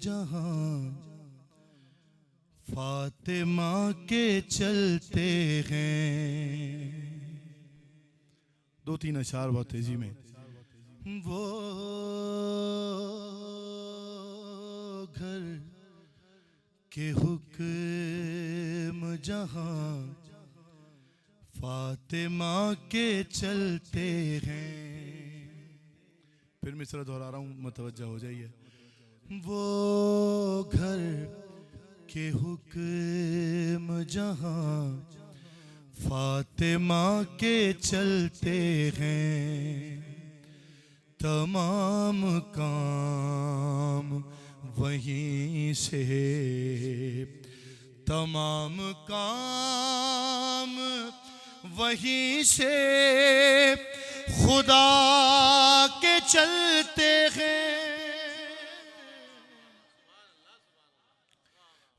जहां फातिमा के चलते हैं। दो तीन अशार बहुत तेजी में। वो घर के हुक्म जहां फातिमा के चलते हैं। फिर मिसरा दोहरा रहा हूं, मुतवज्जा हो जाइए। वो घर के हुक्म जहां फातिमा के चलते हैं। तमाम काम वहीं से, तमाम काम वहीं से खुदा के चलते हैं।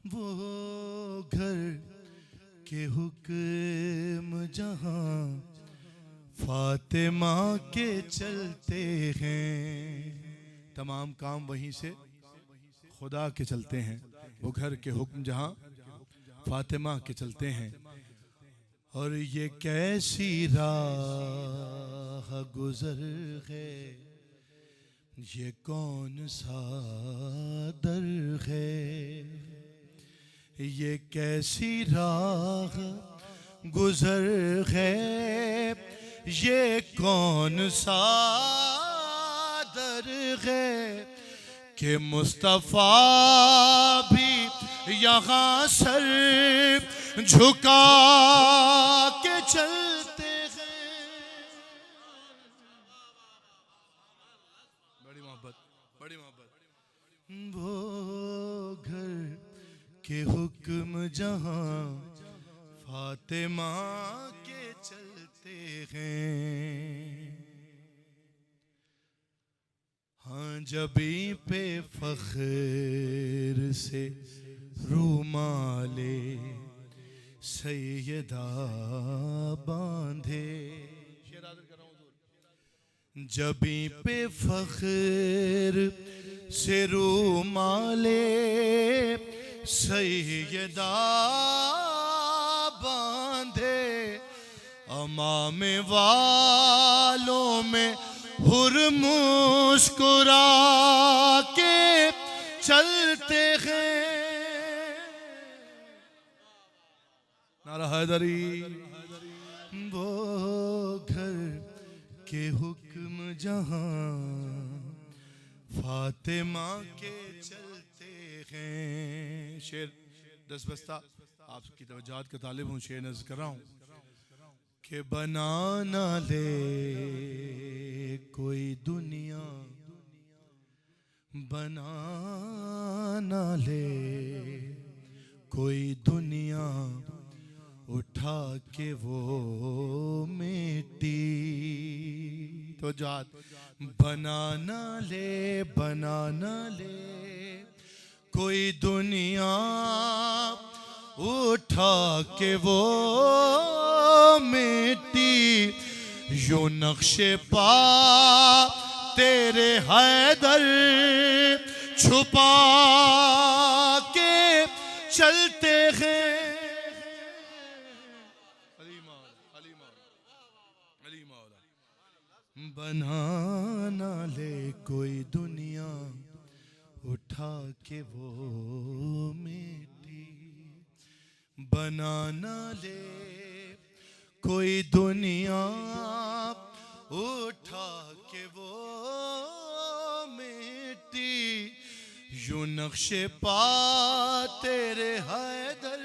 वो घर के हुक्म जहां फातिमा के चलते हैं। तमाम काम वहीं से खुदा के चलते हैं। वो घर के हुक्म जहां फातिमा के चलते हैं। और ये कैसी राह गुजर है, ये कौन सा दर है। ये कैसी राह गुजर है, ये कौन सा दर है कि मुस्तफ़ा भी यहाँ सर झुका के चलते हैं। बड़ी मोहब्बत, बड़ी मोहब्बत। वो घर के हुक्म जहां फातिमा के चलते हैं। हाँ जबी पे फख्र से रूमाले सैयदा बांधे। जबी पे फख्र से रूमाले सैयदा बांधे। अमामे वालों में हुर मुस्कुरा के चलते हैं। नारा हैदरी। वो घर के हुक्म जहां फातिमा के चलते हैं। शेर 10 बस्ता आपकी तवज्जोहात का तालिब हूँ, शेर नज़्म कर रहा हूँ कि बना ना ले कोई दुनिया, बना ना ले कोई दुनिया उठा के वो मिट्टी। तो जात बना ना ले कोई दुनिया उठा के वो मिट्टी। यूं नक्शे पा तेरे हैदर छुपा के चलते हैं। बना ना ले कोई दुनिया उठा के वो मिट्टी। बना ना ले कोई दुनिया उठा के वो मिट्टी। यूं नक्शे पा तेरे हैदर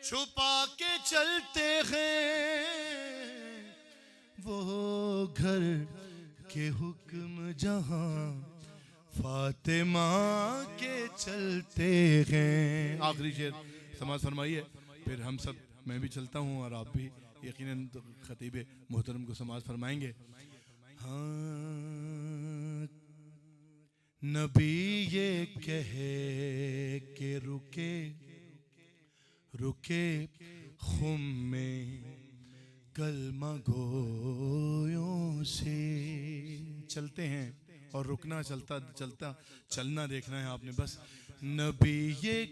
छुपा के चलते हैं। वो घर के हुक्म जहां फातिमा के चलते हैं। आखिरी शेर समाज फरमाइए, फिर हम सब, मैं भी चलता हूँ और आप भी यकीनन तो खतीब मोहतरम को समाज फरमाएंगे। हाँ नबी ये कहे कि रुके रुके खुम में कलमा गोयों से चलते हैं। और रुकना, चलता चलता चलना देखना है आपने बस। नबी ये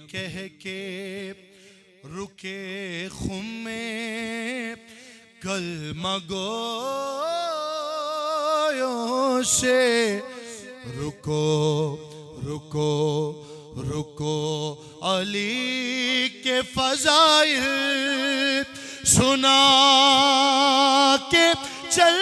कह के रुके खुम में कलमा गोयों से, रुको रुको रुको अली के फज़ाइल सुना के चल